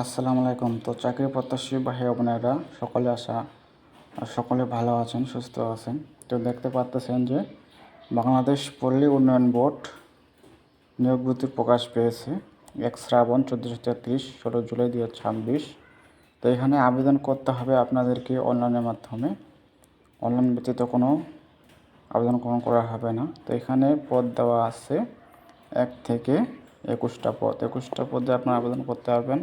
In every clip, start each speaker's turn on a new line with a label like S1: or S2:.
S1: আসসালামু আলাইকুম। তো চাকরি প্রত্যাশী ভাই বোনেরা সকলে ভালো আছেন, সুস্থ আছেন। তো দেখতে পাচ্ছেন যে বাংলাদেশ পল্লী উন্নয়ন বোর্ড নিয়োগ বিজ্ঞপ্তি প্রকাশ পেয়েছে 1 শ্রাবণ 1433 16 জুলাই 2026। তো এখানে আবেদন করতে হবে আপনাদেরকে অনলাইনের মাধ্যমে। অনলাইন ব্যতীত কোনো আবেদন করা হবে না। তো এখানে পদ দেওয়া আছে 1 থেকে 21টা পদ। 21টা পদে আপনারা আবেদন করতে পারবেন।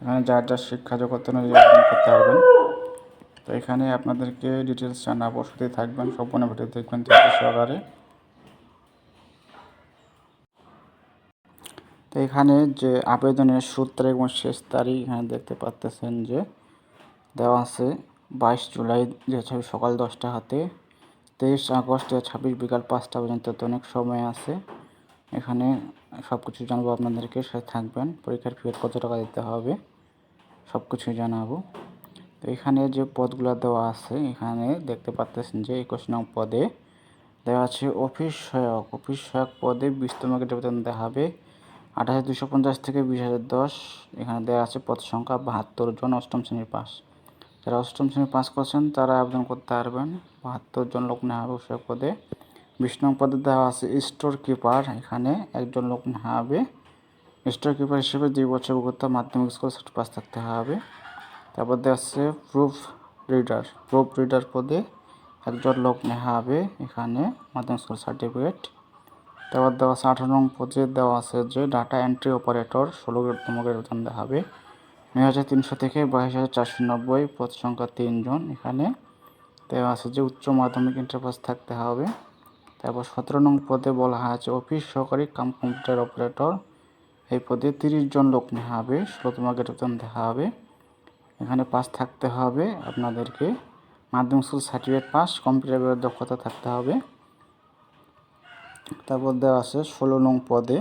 S1: এখানে যার যার শিক্ষা যোগ্যতা অনুযায়ী আবেদন করতে পারবেন। তো এখানে আপনাদেরকে ডিটেলস জানাবো, সাথে থাকবেন, সম্পূর্ণ ভিডিও দেখবেন ধৈর্য সহকারে। তো এখানে যে আবেদনের শুরু তারিখ এবং শেষ তারিখ এখানে দেখতে পাচ্ছেন যে দেওয়া আছে 22 জুলাই 2026 সকাল 10টা হাতে, 23 আগস্ট 2026 বিকাল 5টা পর্যন্ত। তো অনেক সময় আছে। এখানে সব কিছু জানাবো আপনাদেরকে, সাথে থাকবেন। পরীক্ষার ফি কত টাকা দিতে হবে সব কিছুই জানাবো। তো এখানে যে পদগুলো দেওয়া আছে এখানে দেখতে পাচ্ছেন যে 21 নং পদে দেওয়া আছে অফিস সহায়ক পদে 20তম গ্রেডে বেতন দেওয়া হবে 28,250 থেকে 20,010। এখানে দেওয়া আছে পদ সংখ্যা 72 জন, অষ্টম শ্রেণীর পাস। যারা অষ্টম শ্রেণী পাস করছেন তারা আবেদন করতে পারবেন। 72 জন লোক নেওয়া হবে সহায়ক পদে। 20 নং পদে দেওয়া আছে স্টোর কিপার, এখানে একজন লোক নেওয়া হবে। স্টোর কিপার হিসেবে 2 বছর অভিজ্ঞতা, মাধ্যমিক স্কুল পাস থাকতে হবে। তারপর দেওয়া আছে প্রুফ রিডার পদে একজন লোক নেওয়া হবে, এখানে মাধ্যমিক স্কুল সার্টিফিকেট। তারপর দেওয়া আছে 18 নং পদে দেওয়া আছে যে ডাটা এন্ট্রি অপারেটর, 16 গ্রেডতম গ্রেড বেতন দেওয়া হবে 9,300 থেকে 22,490, পদ সংখ্যা 3 জন। এখানে দেওয়া আছে যে উচ্চ মাধ্যমিক ইন্টার পাস থাকতে হবে। তারপর 17 নং পদে বলা আছে অফিস সহকারী কাম কম্পিউটার অপারেটর, এই পদে 30 জন লোক নেওয়া হবে, 16তম গ্রেড বেতন দেওয়া হবে। এখানে পাস থাকতে হবে আপনাদেরকে, মাধ্যমিক স্কুল সার্টিফিকেট পাস, কম্পিউটারের দক্ষতা থাকতে হবে। তারপর দেওয়া আছে 16 নং পদে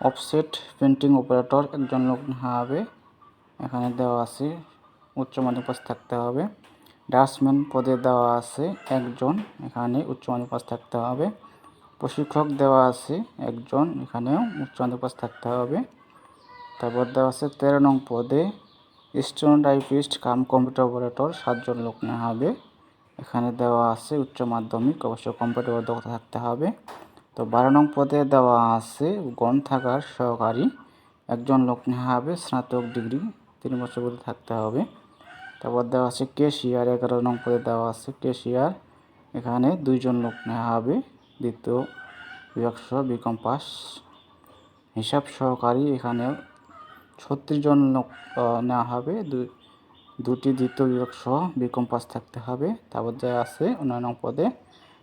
S1: অফসেট প্রিন্টিং অপারেটর, একজন লোক নেওয়া হবে। এখানে দেওয়া আছে উচ্চ মাধ্যমিক পাস থাকতে হবে। ড্রাফটসম্যান পদে দেওয়া আছে একজন, এখানে উচ্চ মাধ্যমিক পাস থাকতে হবে। প্রশিক্ষক দেওয়া আছে একজন, এখানেও উচ্চ মাধ্যমিক পাস থাকতে হবে। তারপর দেওয়া আছে 13 নং পদে স্টেনোটাইপিস্ট কাম কম্পিউটার অপারেটর, 7 জন লোক নেওয়া হবে। এখানে দেওয়া আছে উচ্চ মাধ্যমিক, অবশ্যই কম্পিউটার দক্ষতা থাকতে হবে। তো 12 নং পদে দেওয়া আছে গ্রন্থাগার সহকারী, একজন লোক নেওয়া হবে, স্নাতক ডিগ্রি 3 বছর পর্যন্ত থাকতে হবে। তারপর দেওয়া আছে ক্যাশিয়ার, 11 নং পদে দেওয়া আছে ক্যাশিয়ার, এখানে 2 জন লোক নেওয়া হবে, দ্বিতীয় বিভাগ বিকম পাস। হিসাব সহকারী, এখানে 36 জন লোক নেওয়া হবে, দুটি দ্বিতীয় বিভাগ সহ বিকম পাস থাকতে হবে। তারপর দেওয়া আছে 9 নং পদে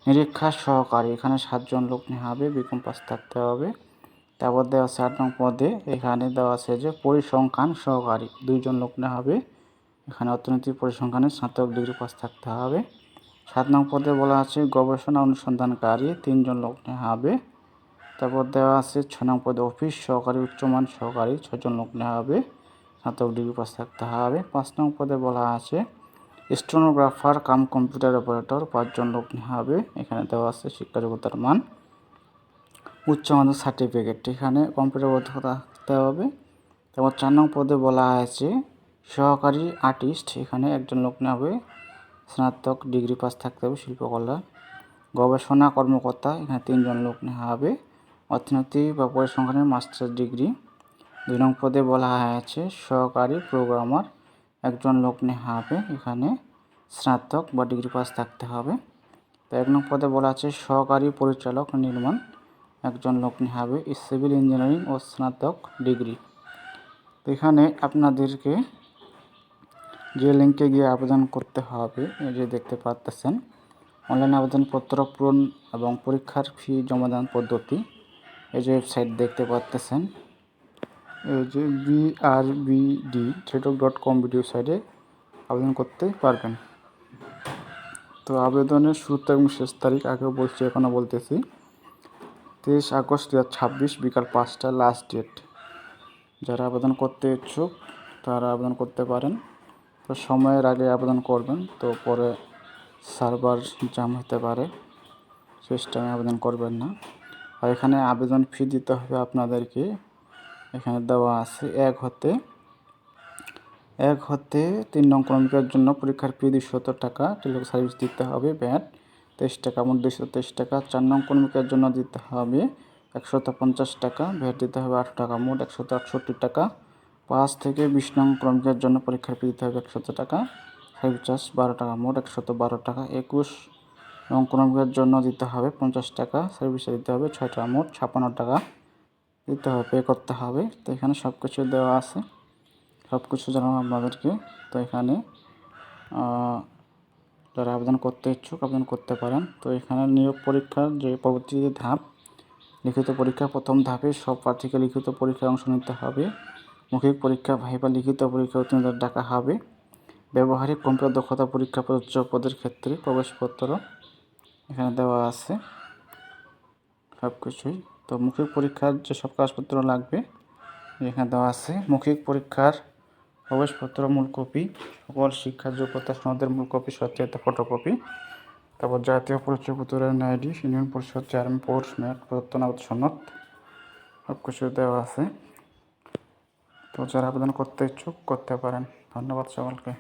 S1: নিরীক্ষা সহকারী, এখানে 7 জন লোক নেওয়া হবে, বিকম পাস থাকতে হবে। তারপর দেওয়া আছে 8 নং পদে, এখানে দেওয়া আছে যে পরিসংখ্যান সহকারী, 2 জন লোক নেওয়া হবে, এখানে অর্থনৈতিক পরিসংখ্যানে স্নাতক ডিগ্রি পাস থাকতে হবে। 7 নং পদে বলা আছে গবেষণা অনুসন্ধানকারী, 3 জন লোক নেওয়া হবে। তারপর দেওয়া আছে 6 নং পদে অফিস সহকারী উচ্চমান সহকারী, 6 জন লোক নেওয়া হবে, স্নাতক ডিগ্রি পাস থাকতে হবে। 5 নং পদে বলা আছে স্টেনোগ্রাফার কাম কম্পিউটার অপারেটর, 5 জন লোক নেওয়া হবে, এখানে দেওয়া আছে শিক্ষা যোগ্যতার মান উচ্চ মাধ্যমিক সার্টিফিকেট, এখানে কম্পিউটার দক্ষতা থাকতে হবে। তারপর 4 নং পদে বলা আছে সহকারী আর্টিস্ট, এখানে একজন লোক নেওয়া হবে, স্নাতক ডিগ্রি পাস থাকতে হবে শিল্পকলা। গবেষণা কর্মকর্তা, এখানে 3 জন লোক নেওয়া হবে, অর্থনীতি বা পরিসংখ্যানের মাস্টার্স ডিগ্রি। 2 নং পদে বলা হয়েছে সহকারী প্রোগ্রামার, একজন লোক নেওয়া হবে, এখানে স্নাতক বা ডিগ্রি পাস থাকতে হবে। তো 1 নং পদে বলা আছে সহকারী পরিচালক নির্মাণ, একজন লোক নেওয়া হবে, সিভিল ইঞ্জিনিয়ারিং ও স্নাতক ডিগ্রি। তো এখানে আপনাদেরকে যে লিঙ্কে গিয়ে আবেদন করতে হবে, এই যে দেখতে পাচ্ছেন অনলাইন আবেদনপত্র পূরণ এবং পরীক্ষার ফি জমাদান পদ্ধতি, এই যে ওয়েবসাইট দেখতে পাচ্ছেন, এই যে brbd.com ভিডিও সাইটে আবেদন করতে পারবেন। তো আবেদনের শুরু এবং শেষ তারিখ আগেও বলছি, এখনও বলতেছি, 23 আগস্ট 2026 বিকাল 5টা লাস্ট ডেট। যারা আবেদন করতে ইচ্ছুক তারা আবেদন করতে পারেন। তো সময়ের আগে আবেদন করবেন, তো পরে সার্ভার জ্যাম হতে পারে, সিস্টেমে আবেদন করবেন না। আর এখানে আবেদন ফি দিতে হবে আপনাদেরকে, এখানে দেওয়া আছে 1 হতে 1 হতে 3 নং ক্রমিকের জন্য পরীক্ষার ফি 200 টাকা, টেলিটক সার্ভিস দিতে হবে, ভ্যাট 23 টাকা, মোট 223 টাকা। 4 নং ক্রমিকের জন্য দিতে হবে 150 টাকা, ভ্যাট দিতে হবে 8 টাকা, মোট 168 টাকা। 5 থেকে 20 নং ক্রমিকের জন্য পরীক্ষার ফি দিতে হবে 100 টাকা, সার্ভিস চার্জ 12 টাকা, মোট 112 টাকা। 21 নং ক্রমিকের জন্য দিতে হবে 50 টাকা, সার্ভিস দিতে হবে 6 টাকা, মোট 56 টাকা দিতে হবে, পে করতে হবে। তো এখানে সব কিছু দেওয়া আছে, সব কিছু জানাবো আপনাদেরকে। তো এখানে যারা আবেদন করতে ইচ্ছুক আবেদন করতে পারেন। তো এখানে নিয়োগ পরীক্ষার যে পরবর্তী ধাপ, লিখিত পরীক্ষা। প্রথম ধাপে সব প্রার্থীকে লিখিত পরীক্ষায় অংশ নিতে হবে। মৌখিক পরীক্ষা, ভাইভা, লিখিত পরীক্ষা উত্তীর্ণদের ডাকা হবে। ব্যবহারিক কম্পিউটার দক্ষতা পরীক্ষা প্রযোজ্য পদের ক্ষেত্রে প্রবেশপত্র এখানে দেওয়া আছে সব কিছুই। তো মৌখিক পরীক্ষার যেসব কাগজপত্র লাগবে এখানে দেওয়া আছে। মৌখিক পরীক্ষার প্রবেশপত্র মূল কপি, সকল শিক্ষা যোগ্যতা সনদের মূল কপি, সত্যায়িত ফটোকপি, তারপর জাতীয় পরিচয়পত্রের আইডি, ইউনিয়ন পরিষদ চেয়ারম্যান, পৌর মেয়র প্রদত্ত নগদ সনদ, সব কিছু দেওয়া আছে। তো যারা আবেদন করতে ইচ্ছুক করতে পারেন। ধন্যবাদ সকলকে।